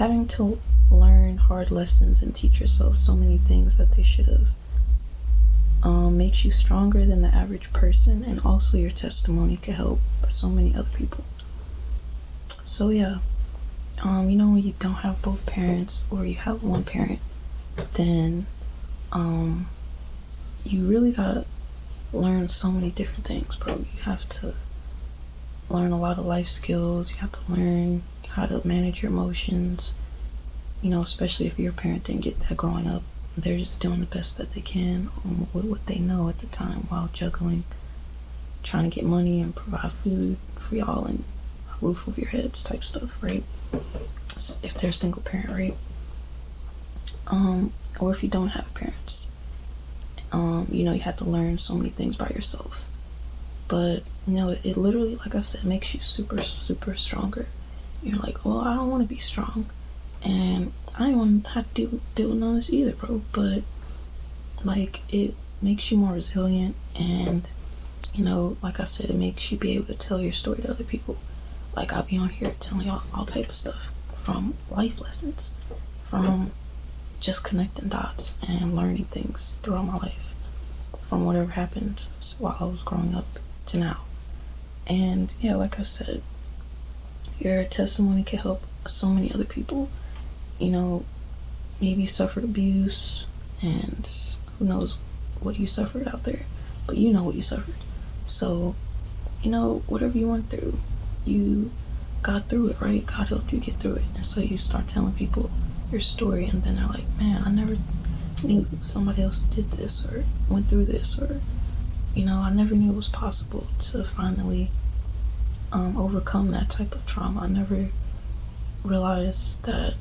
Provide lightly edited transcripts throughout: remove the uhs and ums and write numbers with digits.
having to learn hard lessons and teach yourself so many things that they should have makes you stronger than the average person, and also your testimony can help so many other people. So yeah, when you don't have both parents or you have one parent, then you really gotta learn so many different things, bro. You have to learn a lot of life skills. You have to learn how to manage your emotions, especially if your parent didn't get that growing up. They're just doing the best that they can with what they know at the time while juggling, trying to get money and provide food for y'all and a roof over your heads type stuff, right? If they're a single parent, right? Or if you don't have parents, you have to learn so many things by yourself. But, it literally, like I said, makes you super, super stronger. You're like, well, I don't want to be strong. And I don't want to have to deal with none of this either, bro. But, it makes you more resilient. And, like I said, it makes you be able to tell your story to other people. Like, I'll be on here telling y'all all type of stuff. From life lessons. From just connecting dots and learning things throughout my life. From whatever happened while I was growing up to now. And, yeah, like I said, your testimony can help so many other people. Maybe you suffered abuse, and who knows what you suffered out there, but you know what you suffered. So, whatever you went through, you got through it, right? God helped you get through it. And so you start telling people your story, and then they're like, man, I never knew somebody else did this or went through this, or, I never knew it was possible to finally overcome that type of trauma. I never realized that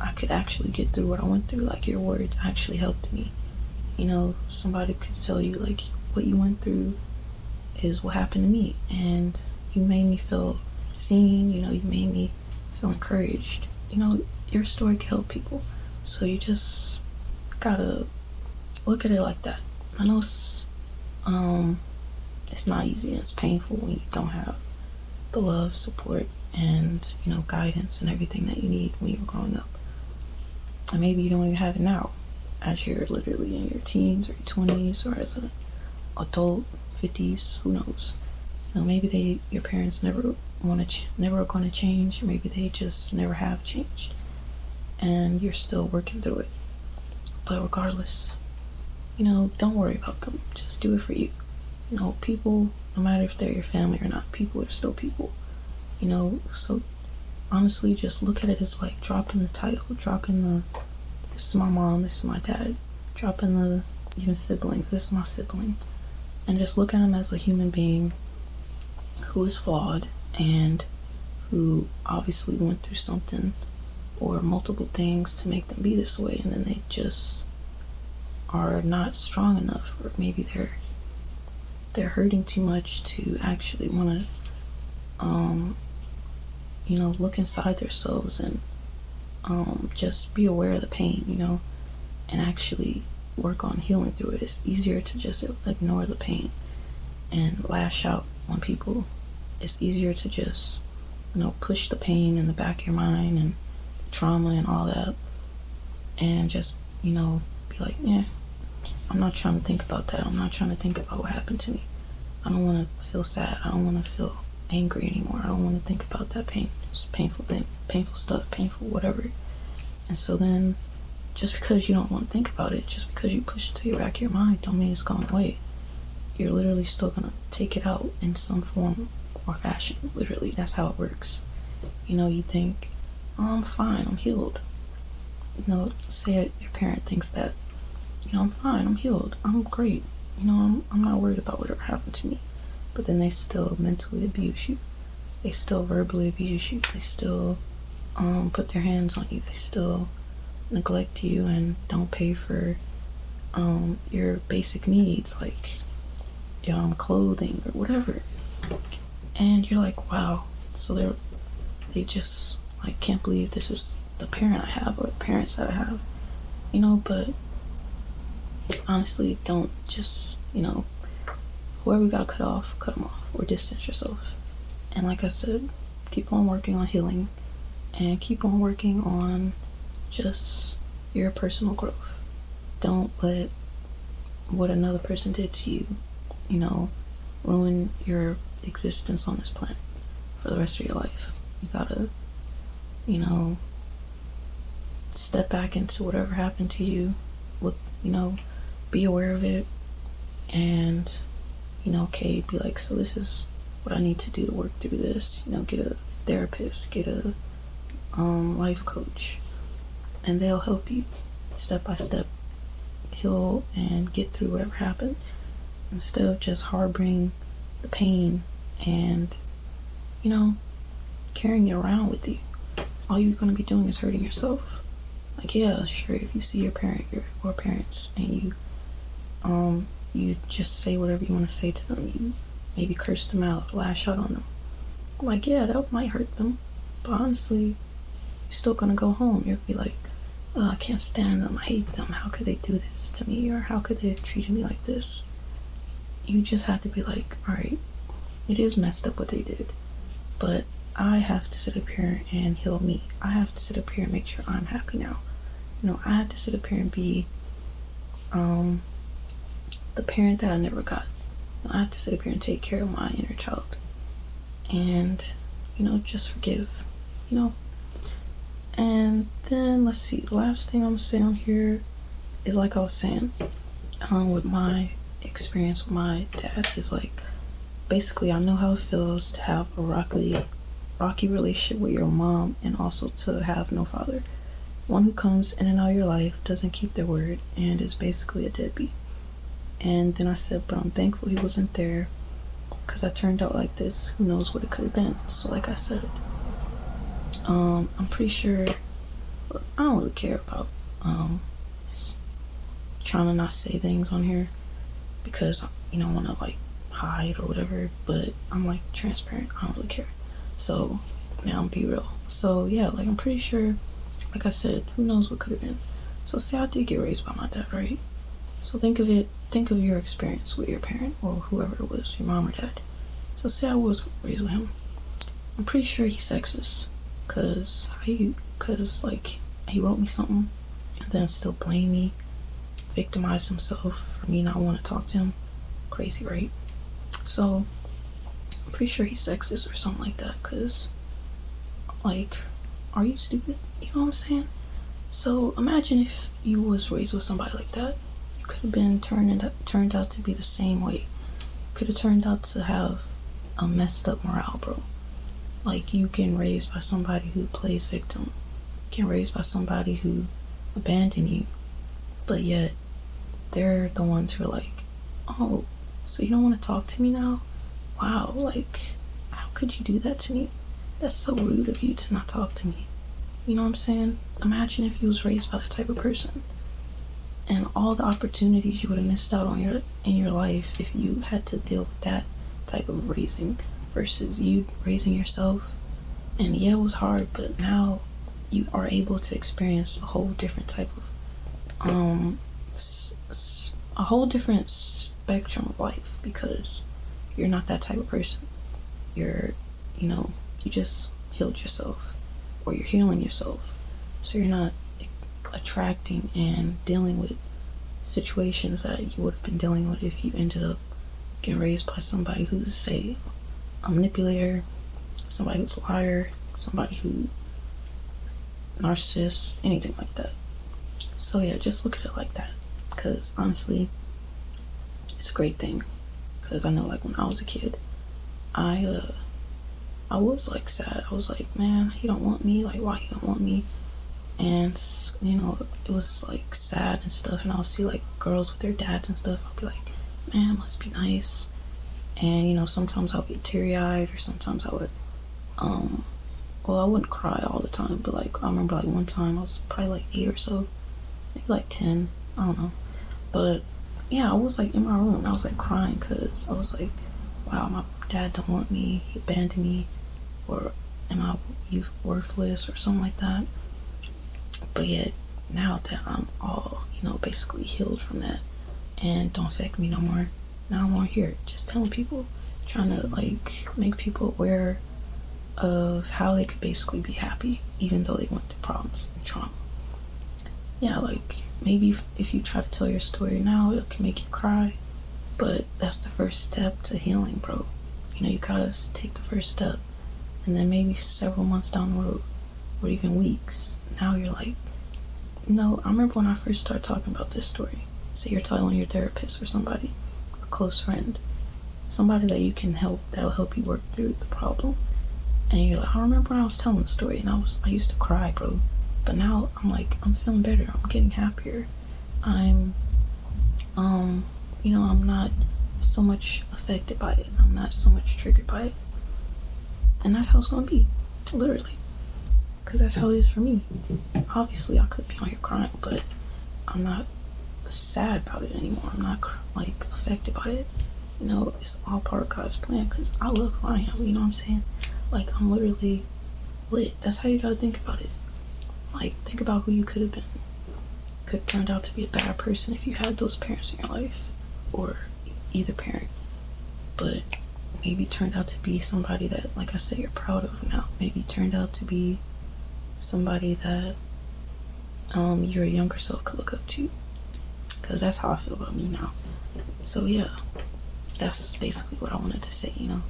I could actually get through what I went through. Like, your words actually helped me. Somebody could tell you, like, what you went through is what happened to me, and you made me feel seen. You made me feel encouraged. Your story can help people. So you just gotta look at it like that. I know it's not easy and it's painful when you don't have the love, support, and guidance and everything that you need when you're growing up. And maybe you don't even have it now, as you're literally in your teens or your 20s, or as an adult, 50s. Who knows? Maybe your parents never are going to change, or maybe they just never have changed, and you're still working through it. But regardless, don't worry about them. Just do it for you. People, no matter if they're your family or not, people are still people. So honestly, just look at it as like dropping the title, this is my mom, this is my dad, dropping the even siblings, this is my sibling, and just look at them as a human being who is flawed and who obviously went through something or multiple things to make them be this way, and then they just are not strong enough, or maybe they're hurting too much to actually want to look inside themselves and just be aware of the pain, and actually work on healing through it. It's easier to just ignore the pain and lash out on people. It's easier to just push the pain in the back of your mind and trauma and all that, and just be like, yeah, I'm not trying to think about that. I'm not trying to think about what happened to me. I don't want to feel sad. I don't want to feel angry anymore. I don't want to think about that pain. It's painful thing, painful stuff, painful whatever. And so then, just because you don't want to think about it, just because you push it to your back of your mind, don't mean it's going away. You're literally still gonna take it out in some form or fashion. Literally, that's how it works. You think, oh, I'm fine, I'm healed. Say your parent thinks that, I'm fine, I'm healed, I'm great. I'm not worried about whatever happened to me. But then they still mentally abuse you. They still verbally abuse you. They still put their hands on you. They still neglect you and don't pay for your basic needs, like clothing or whatever. And you're like, wow. So they just can't believe this is the parent I have, or the parents that I have. But honestly, don't just whoever you gotta cut them off or distance yourself. And like I said, keep on working on healing and keep on working on just your personal growth. Don't let what another person did to you, you know, ruin your existence on this planet for the rest of your life. You gotta, you know, step back into whatever happened to you. Look, you know, be aware of it, and, you know, okay, be like, so this is what I need to do to work through this. You know, get a therapist, get a life coach, and they'll help you step by step heal and get through whatever happened, instead of just harboring the pain and, you know, carrying it around with you. All you're going to be doing is hurting yourself. Like, yeah, sure, if you see your parent or parents and you just say whatever you want to say to them, you maybe curse them out, lash out on them, like, yeah, that might hurt them, but honestly, you're still gonna go home. You'll be like, oh, I can't stand them, I hate them, how could they do this to me, or how could they have treated me like this? You just have to be like, all right, it is messed up what they did, but I have to sit up here and heal me. I have to sit up here and make sure I'm happy now. You know, I have to sit up here and be the parent that I never got. I have to sit up here and take care of my inner child. And, you know, just forgive, you know. And then, let's see, the last thing I'm gonna say on here is, like I was saying, with my experience with my dad, is like, basically, I know how it feels to have a rocky relationship with your mom, and also to have no father. One who comes in and out of your life, doesn't keep their word, and is basically a deadbeat. And then I said, but I'm thankful he wasn't there, because I turned out like this. Who knows what it could have been. So like I said, I'm pretty sure, look, I don't really care about trying to not say things on here, because, you know, I want to like hide or whatever, but I'm like transparent. I don't really care. So now I'm be real. So yeah, like, I'm pretty sure, like I said, who knows what could have been. So say I did get raised by my dad, right? So think of your experience with your parent, or whoever it was, your mom or dad. So say I was raised with him. I'm pretty sure he's sexist, cause like, he wrote me something and then still blame me, victimize himself for me not want to talk to him. Crazy, right? So I'm pretty sure he's sexist or something like that, cause, like, are you stupid? You know what I'm saying? So imagine if you was raised with somebody like that. You could have been turned out to be the same way. Could have turned out to have a messed up morale, bro. Like, you getting raised by somebody who plays victim, getting raised by somebody who abandoned you, but yet they're the ones who are like, oh, so you don't want to talk to me now? Wow, like, how could you do that to me? That's so rude of you to not talk to me. You know what I'm saying? Imagine if you was raised by that type of person, and all the opportunities you would have missed out on in your life if you had to deal with that type of raising, versus you raising yourself. And yeah, it was hard, but now you are able to experience a whole different type of a whole different spectrum of life, because you're not that type of person. You're, you know, you just healed yourself, or you're healing yourself, so you're not attracting and dealing with situations that you would have been dealing with if you ended up getting raised by somebody who's, say, a manipulator, somebody who's a liar, somebody who narcissist, anything like that. So yeah, just look at it like that, because honestly, it's a great thing. Because I know, like, when I was a kid, I was like sad. I was like, man, he don't want me. Like, why he don't want me? And, you know, it was like sad and stuff. And I would see like girls with their dads and stuff. I'd be like, man, it must be nice. And, you know, sometimes I would get teary-eyed, or sometimes I would, well, I wouldn't cry all the time, but like, I remember like one time I was probably like 8 or so, maybe like 10, I don't know. But yeah, I was like in my room, I was like crying, because I was like, wow, my dad don't want me, he abandoned me, or am I worthless, or something like that. But yet, now that I'm all, you know, basically healed from that, and don't affect me no more, now I'm on here just telling people, trying to like make people aware of how they could basically be happy even though they went through problems and trauma. Yeah, like maybe if you try to tell your story now, it can make you cry, but that's the first step to healing, bro. You know, you gotta take the first step, and then maybe several months down the road, or even weeks, now you're like, no, I remember when I first started talking about this story. Say you're telling your therapist or somebody, a close friend, somebody that you can help, that'll help you work through the problem. And you're like, I remember when I was telling the story and I used to cry, bro. But now I'm like, I'm feeling better. I'm getting happier. I'm, I'm not so much affected by it. I'm not so much triggered by it. And that's how it's gonna be, literally. Because that's how it is for me. Obviously, I could be on here crying, but I'm not sad about it anymore. I'm not like affected by it. You know, it's all part of God's plan because I love who I am. You know what I'm saying? Like, I'm literally lit. That's how you gotta think about it. Like, think about who you could have been. Could have turned out to be a bad person if you had those parents in your life, or either parent. But maybe turned out to be somebody that, like I said, you're proud of now. Maybe turned out to be somebody that your younger self could look up to. Because that's how I feel about me now. So yeah, that's basically what I wanted to say, you know.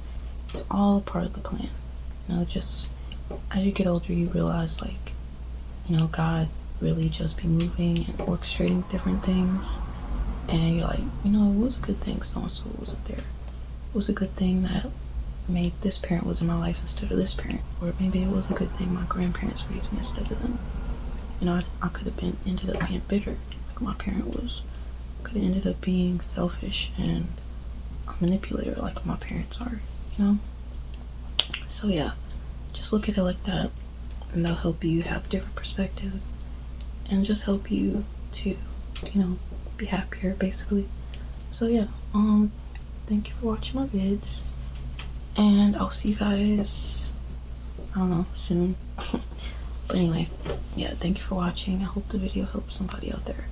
It's all part of the plan. You know, just as you get older, you realize, like, you know, God really just be moving and orchestrating different things. And you're like, you know, it was a good thing so-and-so wasn't there. It was a good thing that made this parent was in my life instead of this parent. Or maybe it was a good thing my grandparents raised me instead of them. You know, I could have ended up being bitter, like my parent was. Could have ended up being selfish and a manipulator like my parents are, you know? So yeah, just look at it like that, and that'll help you have a different perspective and just help you to, you know, be happier basically. So yeah, thank you for watching my vids, and I'll see you guys, I don't know, soon. But anyway, yeah, thank you for watching. I hope the video helps somebody out there.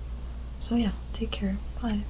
So yeah, take care. Bye.